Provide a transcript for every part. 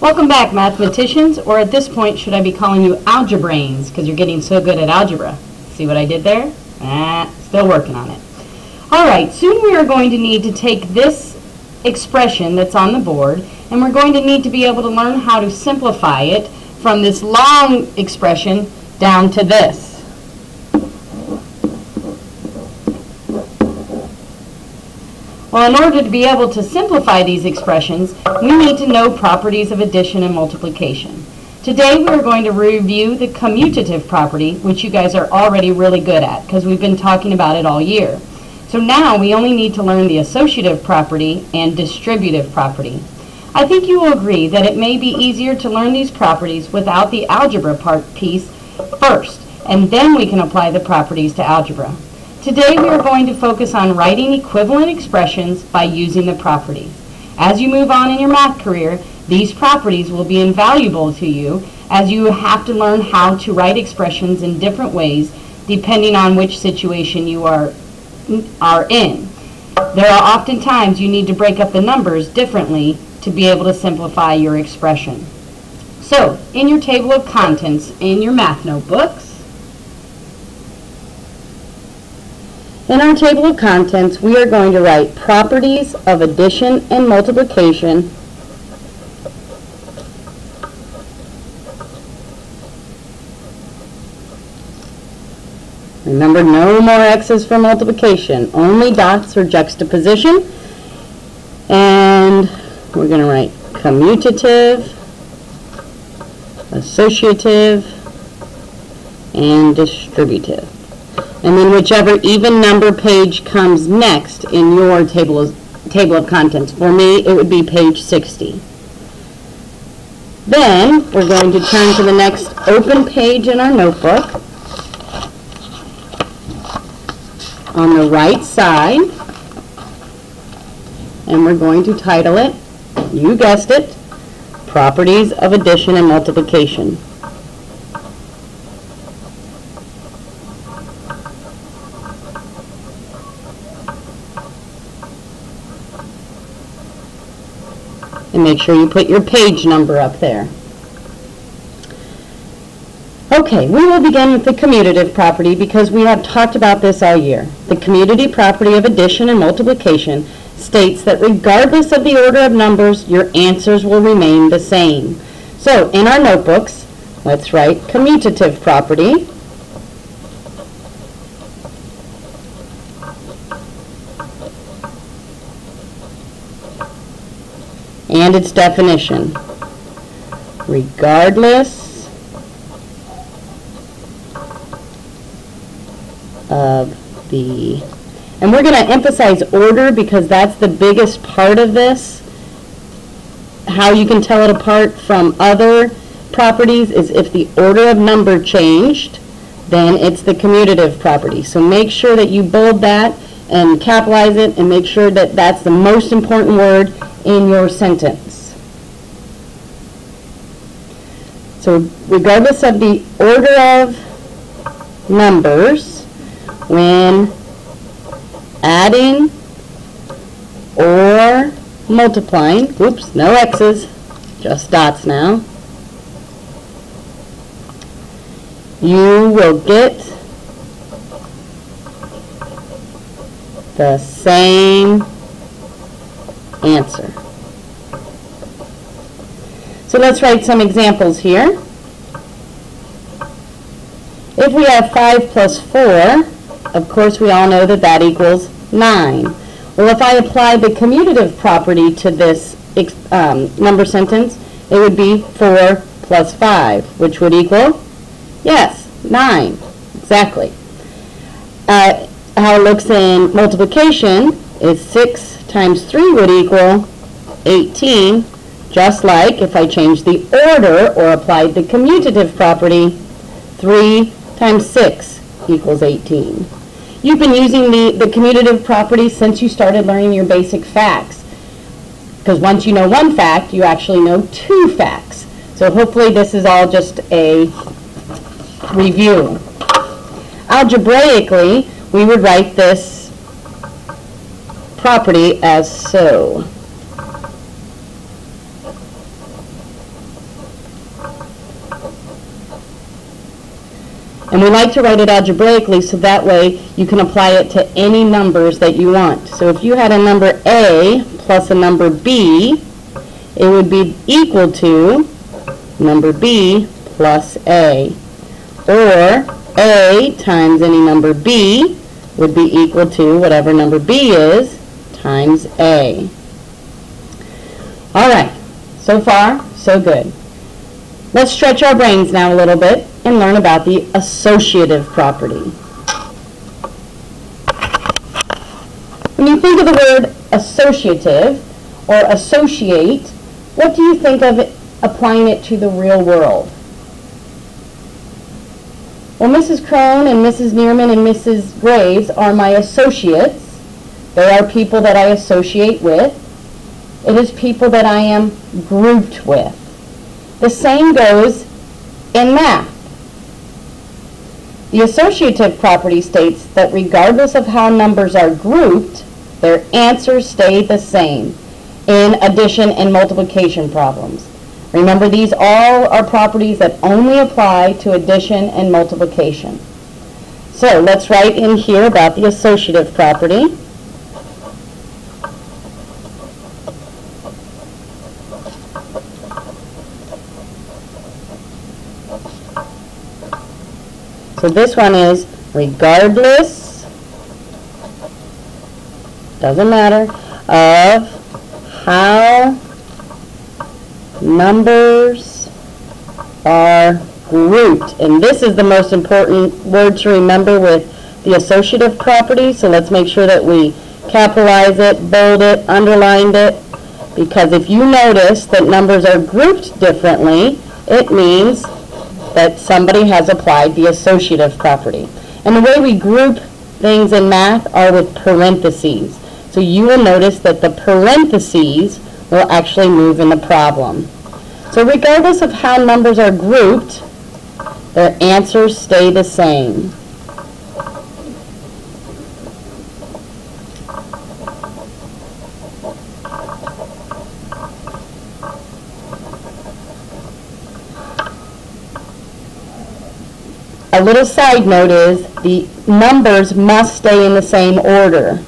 Welcome back, mathematicians, or at this point, should I be calling you algebrains because you're getting so good at algebra. See what I did there? Still working on it. All right, soon we are going to need to take this expression that's on the board, and we're going to need to be able to learn how to simplify it from this long expression down to this. Well, in order to be able to simplify these expressions, we need to know properties of addition and multiplication. Today we are going to review the commutative property, which you guys are already really good at because we've been talking about it all year. So now we only need to learn the associative property and distributive property. I think you will agree that it may be easier to learn these properties without the algebra piece first, and then we can apply the properties to algebra. Today we are going to focus on writing equivalent expressions by using the properties. As you move on in your math career, these properties will be invaluable to you as you have to learn how to write expressions in different ways depending on which situation you are in. There are often times you need to break up the numbers differently to be able to simplify your expression. So, in your table of contents in your math notebooks, in our table of contents, we are going to write properties of addition and multiplication Remember, no more x's for multiplication, only dots or juxtaposition. And we're going to write commutative, associative, and distributive. And then whichever even number page comes next in your table of contents. For me, it would be page 60. Then we're going to turn to the next open page in our notebook. On the right side, and we're going to title it, you guessed it, Properties of Addition and Multiplication. And make sure you put your page number up there. Okay, we will begin with the commutative property because we have talked about this all year. The commutative property of addition and multiplication states that regardless of the order of numbers, your answers will remain the same. So, in our notebooks, let's write commutative property. And its definition. Regardless of the, and we're going to emphasize order because that's the biggest part of this. How you can tell it apart from other properties is if the order of number changed, then it's the commutative property. So make sure that you bold that and capitalize it and make sure that that's the most important word in your sentence. So regardless of the order of numbers, when adding or multiplying, oops, no x's, just dots now, you will get the same answer. So let's write some examples here. If we have 5 plus 4, of course we all know that that equals 9. Well, if I apply the commutative property to this number sentence, it would be 4 plus 5, which would equal, yes, 9. Exactly. How it looks in multiplication is 6 times 3 would equal 18, just like if I changed the order or applied the commutative property, 3 times 6 equals 18. You've been using the commutative property since you started learning your basic facts. Because once you know one fact, you actually know two facts. So hopefully this is all just a review. Algebraically, we would write this property as so. And we like to write it algebraically so that way you can apply it to any numbers that you want. So if you had a number A plus a number B, it would be equal to number B plus A. Or A times any number B would be equal to whatever number B is times A. All right, so far, so good. Let's stretch our brains now a little bit and learn about the associative property. When you think of the word associative or associate, what do you think of it, applying it to the real world? Well, Mrs. Crone and Mrs. Neerman and Mrs. Graves are my associates. They are people that I associate with. It is people that I am grouped with. The same goes in math. The associative property states that regardless of how numbers are grouped, their answers stay the same in addition and multiplication problems. Remember, these all are properties that only apply to addition and multiplication. So let's write in here about the associative property. So this one is regardless, doesn't matter, of how numbers are grouped. And this is the most important word to remember with the associative property. So let's make sure that we capitalize it, bold it, underlined it. Because if you notice that numbers are grouped differently, it means that somebody has applied the associative property. And the way we group things in math are with parentheses. So you will notice that the parentheses will actually move in the problem. So regardless of how numbers are grouped, their answers stay the same. A little side note is the numbers must stay in the same order.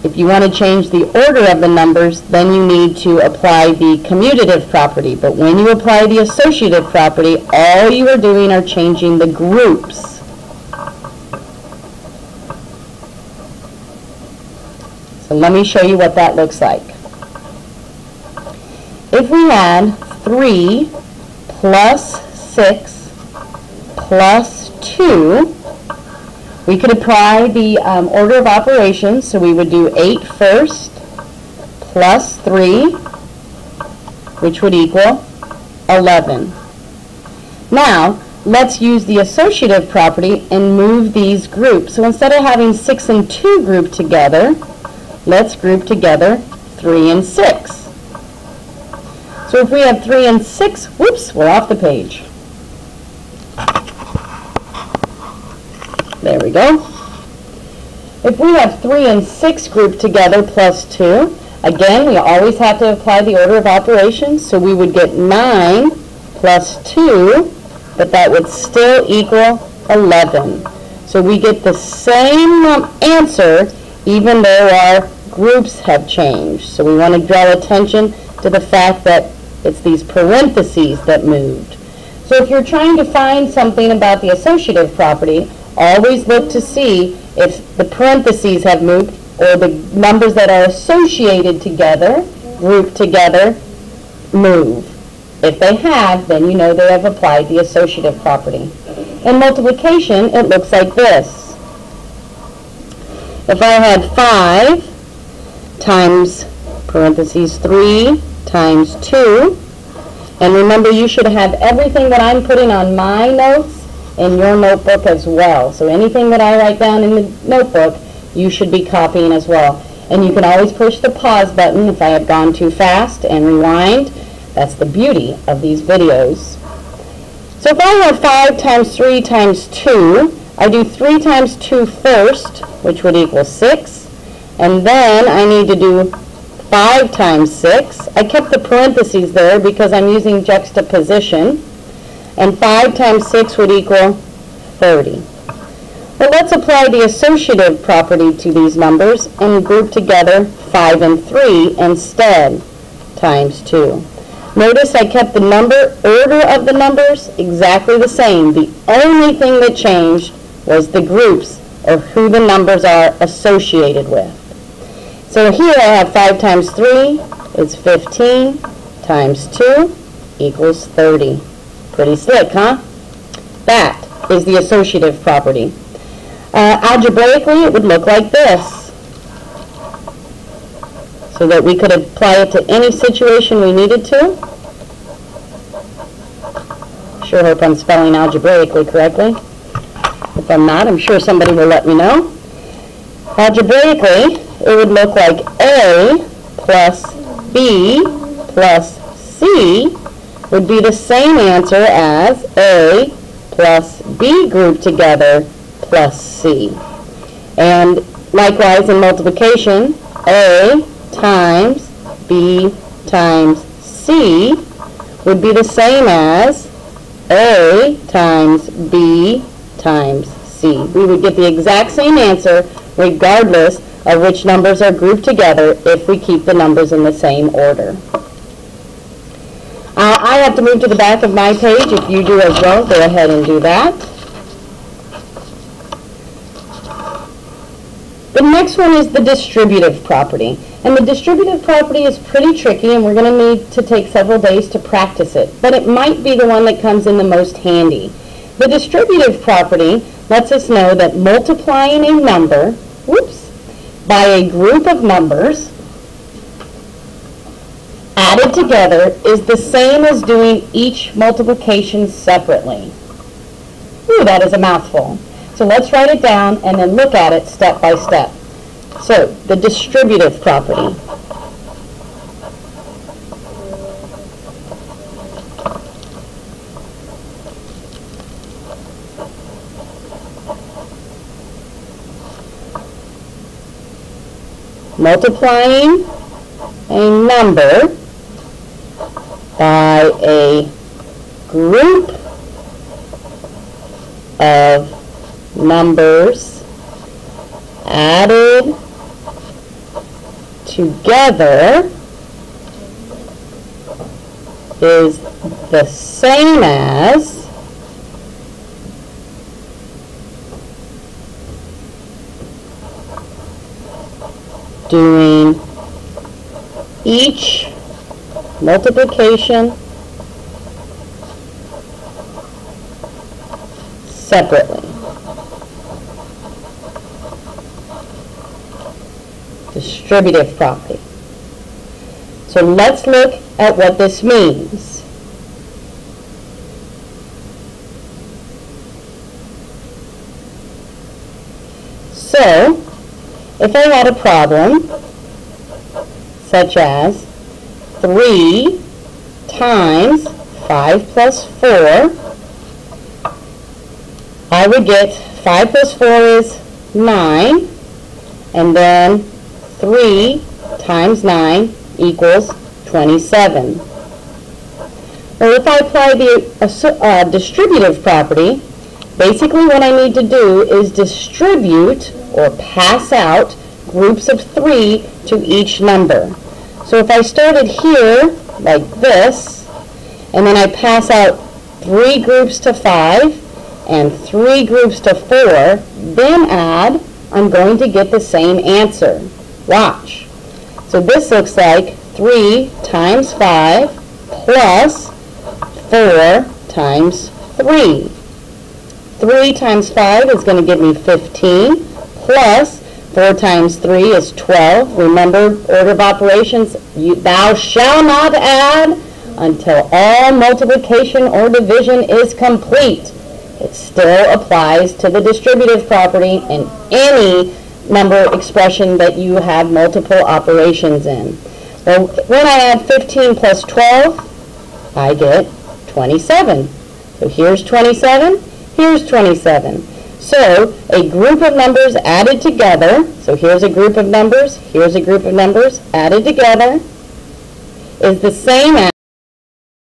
If you want to change the order of the numbers, then you need to apply the commutative property. But when you apply the associative property, all you are doing are changing the groups. So let me show you what that looks like. If we had 3 plus 6 plus 2, we could apply the order of operations. So we would do 8 first, plus 3, which would equal 11. Now, let's use the associative property and move these groups. So instead of having 6 and 2 grouped together, let's group together 3 and 6. So if we have 3 and 6, whoops, we're off the page. There we go. If we have 3 and 6 grouped together plus 2, again, we always have to apply the order of operations, so we would get 9 plus 2, but that would still equal 11. So we get the same answer even though our groups have changed. So we want to draw attention to the fact that it's these parentheses that moved. So if you're trying to find something about the associative property, always look to see if the parentheses have moved or the numbers that are associated together, grouped together, move. If they have, then you know they have applied the associative property. In multiplication, it looks like this. If I had 5 times parentheses 3 times 2, and remember you should have everything that I'm putting on my notes in your notebook as well. So anything that I write down in the notebook, you should be copying as well. And you can always push the pause button if I have gone too fast and rewind. That's the beauty of these videos. So if I have 5 times 3 times 2, I do 3 times 2 first, which would equal 6. And then I need to do 5 times 6. I kept the parentheses there because I'm using juxtaposition. And 5 times 6 would equal 30. But let's apply the associative property to these numbers and group together 5 and 3 instead, times 2. Notice I kept the order of the numbers exactly the same. The only thing that changed was the groups, or who the numbers are associated with. So here I have 5 times 3 is 15, times 2 equals 30. Pretty slick, huh? That is the associative property. Algebraically, it would look like this, so that we could apply it to any situation we needed to. Sure hope I'm spelling algebraically correctly. If I'm not, I'm sure somebody will let me know. Algebraically, it would look like A plus B plus C would be the same answer as A plus B grouped together plus C. And likewise in multiplication, A times B times C would be the same as A times B times C. We would get the exact same answer regardless of which numbers are grouped together if we keep the numbers in the same order. I have to move to the back of my page. If you do as well, go ahead and do that. The next one is the distributive property. And the distributive property is pretty tricky, and we're going to need to take several days to practice it. But it might be the one that comes in the most handy. The distributive property lets us know that multiplying a number, by a group of numbers added together is the same as doing each multiplication separately. Ooh, that is a mouthful. So let's write it down and then look at it step by step. So, the distributive property. Multiplying a number by a group of numbers added together is the same as doing each multiplication separately. Distributive property. So let's look at what this means. So, if I had a problem such as 3 times 5 plus 4, I would get 5 plus 4 is 9, and then 3 times 9 equals 27. Well, if I apply the distributive property, basically what I need to do is distribute or pass out groups of 3 to each number. So if I started here like this, and then I pass out 3 groups to 5 and 3 groups to 4, then add, I'm going to get the same answer. Watch. So this looks like 3 times 5 plus 4 times 3. 3 times 5 is going to give me 15, plus 4 times 3 is 12. Remember, order of operations, thou shalt not add until all multiplication or division is complete. It still applies to the distributive property in any number expression that you have multiple operations in. Well, when I add 15 plus 12, I get 27. So here's 27, here's 27. So a group of numbers added together, so here's a group of numbers, here's a group of numbers added together, is the same as